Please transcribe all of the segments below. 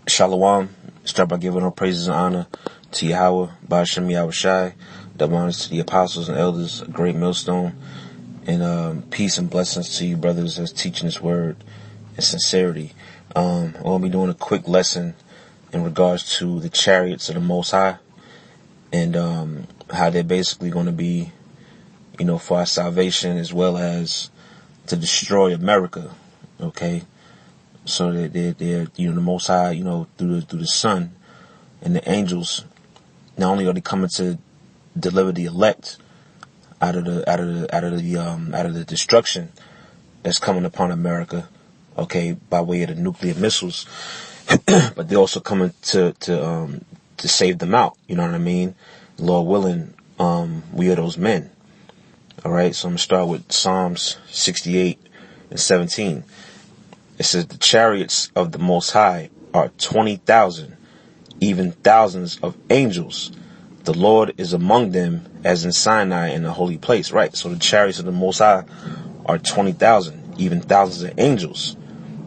Shalom. Start by giving all praises and honor to Yahweh, Ba'ashem Yahushai, double honors to the apostles and elders, a great millstone, and peace and blessings to you brothers that's teaching this word in sincerity. We'll be doing a quick lesson in regards to the chariots of the Most High and how they're basically going to be, for our salvation as well as to destroy America, okay? So that they're the Most High, through the Son and the angels. Not only are they coming to deliver the elect out of the destruction that's coming upon America, okay, by way of the nuclear missiles, but they're also coming to save them out. You know what I mean? Lord willing, we are those men. All right. So I'm gonna start with Psalms 68 and 17. It says, the chariots of the Most High are 20,000, even thousands of angels. The Lord is among them as in Sinai in the holy place. Right. So the chariots of the Most High are 20,000, even thousands of angels.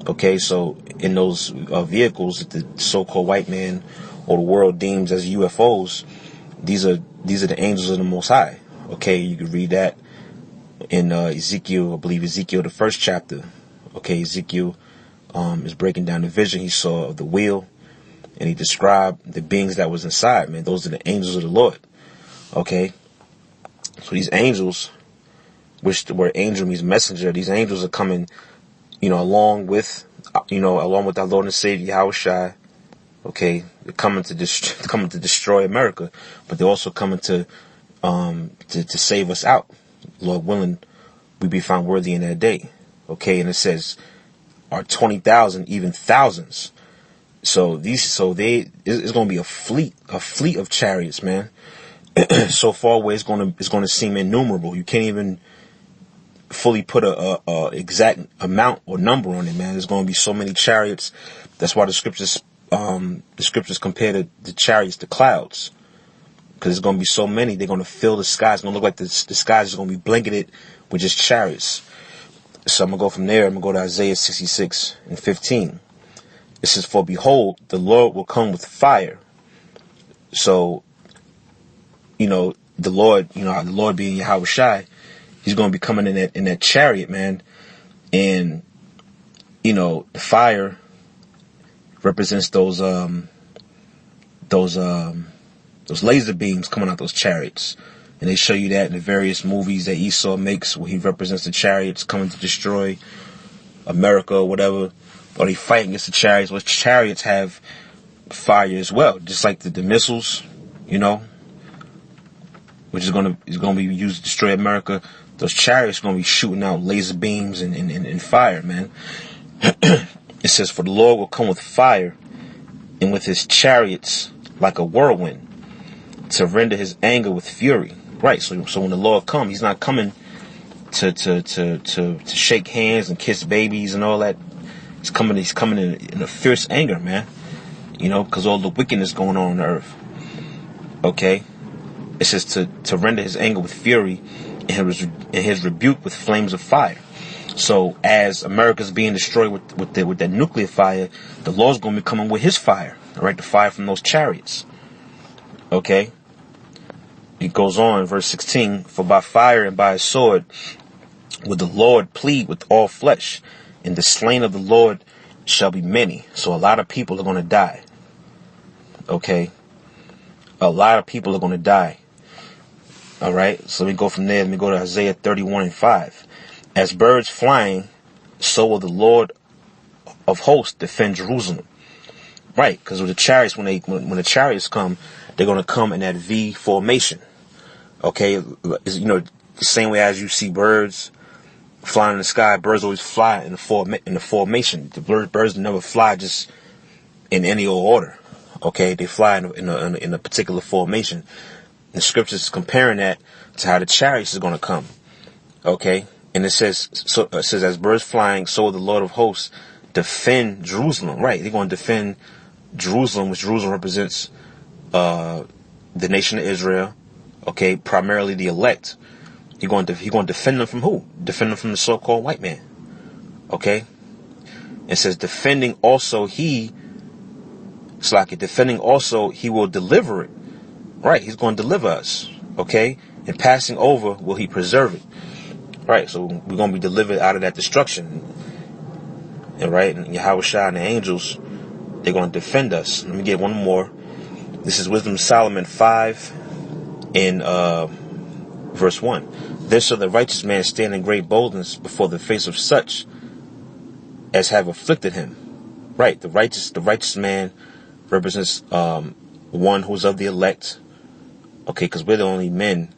Okay. So in those vehicles that the so-called white man or the world deems as UFOs, these are the angels of the Most High. Okay. You can read that in Ezekiel, I believe Ezekiel, the first chapter. Okay, Ezekiel is breaking down the vision he saw of the wheel, and he described the beings that was inside, man. Those are the angels of the Lord. Okay, so these angels, which the word angel means messenger, these angels are coming, along with our Lord and Savior Yahushua. Okay, they're coming to destroy America, but they're also coming to save us out. Lord willing, we be found worthy in that day. Okay, and it says, are 20,000, even thousands. So it's going to be a fleet of chariots, man. So far away, it's going to seem innumerable. You can't even fully put a exact amount or number on it, man. There's going to be so many chariots. That's why the scriptures compare the chariots to clouds, because there's going to be so many. They're going to fill the sky. It's going to look like the sky is going to be blanketed with just chariots. So I'm going to go from there. I'm going to go to Isaiah 66 and 15. It says, for behold, the Lord will come with fire. So, the Lord, the Lord being Yahushai, he's going to be coming in that chariot, man. And, the fire represents those laser beams coming out those chariots. And they show you that in the various movies that Esau makes, where he represents the chariots coming to destroy America or whatever. Or they fight against the chariots. Well, chariots have fire as well, just like the missiles, which is going to be used to destroy America. Those chariots are going to be shooting out laser beams and fire, man. It says, for the Lord will come with fire, and with his chariots like a whirlwind, to render his anger with fury. Right, so when the Lord comes, he's not coming to shake hands and kiss babies and all that. He's coming in a fierce anger, man. Because all the wickedness going on the earth. Okay, it says to render his anger with fury, and his rebuke with flames of fire. So as America's being destroyed with that nuclear fire, the Lord's going to be coming with his fire. All right, the fire from those chariots. Okay. It goes on, verse 16, for by fire and by a sword will the Lord plead with all flesh, and the slain of the Lord shall be many. So a lot of people are going to die. Okay? A lot of people are going to die. All right? So let me go from there. Let me go to Isaiah 31 and 5. As birds flying, so will the Lord of hosts defend Jerusalem. Right? Because with the chariots, when the chariots come, they're going to come in that V formation. Okay, the same way as you see birds flying in the sky, birds always fly in the formation. The birds never fly just in any old order. Okay, they fly in a particular formation. The scriptures is comparing that to how the chariots is going to come. Okay, and it says as birds flying, so will the Lord of hosts defend Jerusalem. Right, they're going to defend Jerusalem, which Jerusalem represents the nation of Israel. Okay, primarily the elect. He's going to defend them from who? Defend them from the so-called white man. Okay? It says, defending also he It's like defending also, he will deliver it. Right, he's going to deliver us. Okay? And passing over, will he preserve it. Right, so we're going to be delivered out of that destruction. And right, and Yahweh Shai and the angels, they're going to defend us. Let me get one more. This is Wisdom of Solomon 5 in verse 1. There shall the righteous man stand in great boldness before the face of such as have afflicted him. Right, the righteous man represents one who's of the elect. Okay, because we're the only men,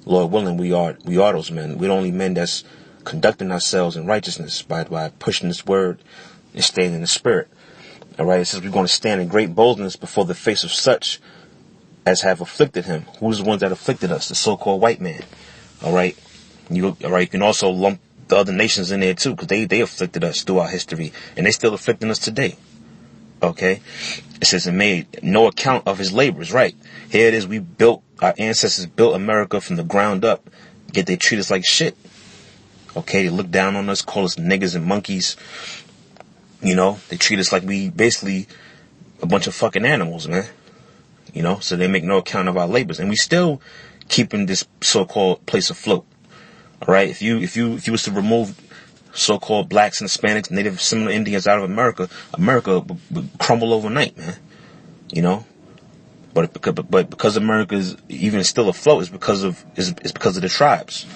Lord willing, we are those men. We're the only men that's conducting ourselves in righteousness by pushing this word and staying in the spirit. All right, it says we're going to stand in great boldness before the face of such as have afflicted him. Who's the ones that afflicted us? The so-called white man. All right, you can also lump the other nations in there too, because they afflicted us throughout history, and they still afflicting us today. Okay, it says and made no account of his labors. Right, here it is. Our ancestors built America from the ground up, yet they treat us like shit. Okay, they look down on us, call us niggas and monkeys. You know, they treat us like we basically a bunch of fucking animals, man. You know, so they make no account of our labors, and we still keeping this so-called place afloat. All right, if you was to remove so-called blacks and Hispanics, Native similar Indians out of America would crumble overnight, man. You know, but because America is even still afloat, it's because of the tribes.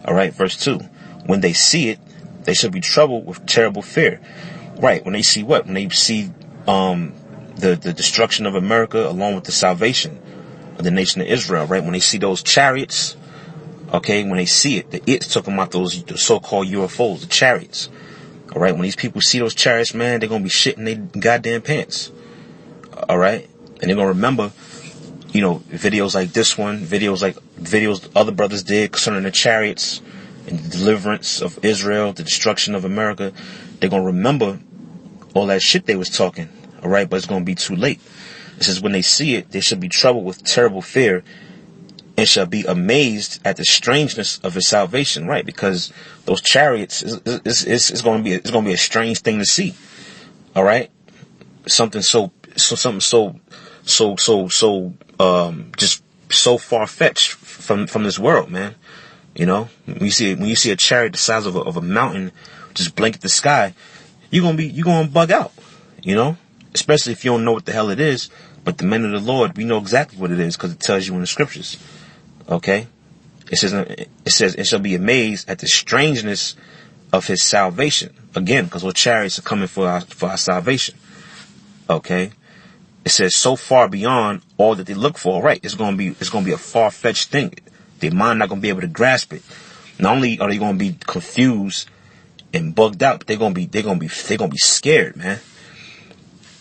All right, verse 2. When they see it, they shall be troubled with terrible fear. Right, when they see what? When they see the destruction of America along with the salvation of the nation of Israel, right? When they see those chariots, okay, when they see it, it's talking about the so-called UFOs, the chariots. All right, when these people see those chariots, man, they're going to be shitting their goddamn pants. All right, and they're going to remember, you know, videos like this one, videos other brothers did concerning the chariots and the deliverance of Israel, the destruction of America. They're going to remember all that shit they was talking. All right, but it's going to be too late. It says when they see it, they shall be troubled with terrible fear and shall be amazed at the strangeness of his salvation. Right, because those chariots is going to be a strange thing to see. All right, something so just so far fetched from this world, man. You know, when you see a chariot the size of a mountain just blanket the sky, you're gonna bug out. You know, especially if you don't know what the hell it is. But the men of the Lord, we know exactly what it is because it tells you in the scriptures. Okay, it says it shall be amazed at the strangeness of his salvation. Again, because those chariots are coming for our salvation. Okay, it says so far beyond all that they look for. Right, it's gonna be a far-fetched thing. Their mind not gonna be able to grasp it. Not only are they gonna be confused and bugged out, but they're gonna be scared, man.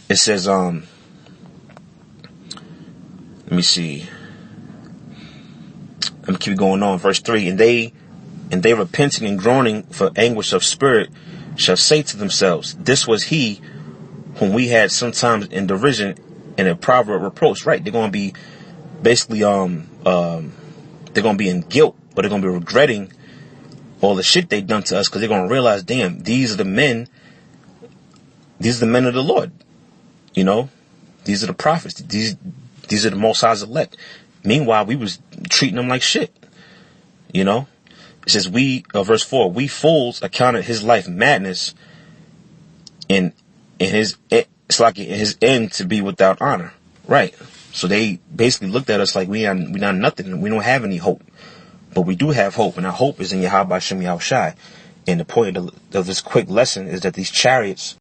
It says let me see. Let me keep going on. Verse 3, and they repenting and groaning for anguish of spirit shall say to themselves, this was he whom we had sometimes in derision and a proverb reproach. Right, they're gonna be basically they're going to be in guilt, but they're going to be regretting all the shit they've done to us because they're going to realize, damn, these are the men of the Lord. You know, these are the prophets. These are the Most High's elect. Meanwhile, we was treating them like shit. You know, it says verse 4, we fools accounted his life madness and it's like his end to be without honor. Right. So they basically looked at us like we not nothing and we don't have any hope. But we do have hope, and our hope is in Yahweh Shem Yahushai. And the point of this quick lesson is that these chariots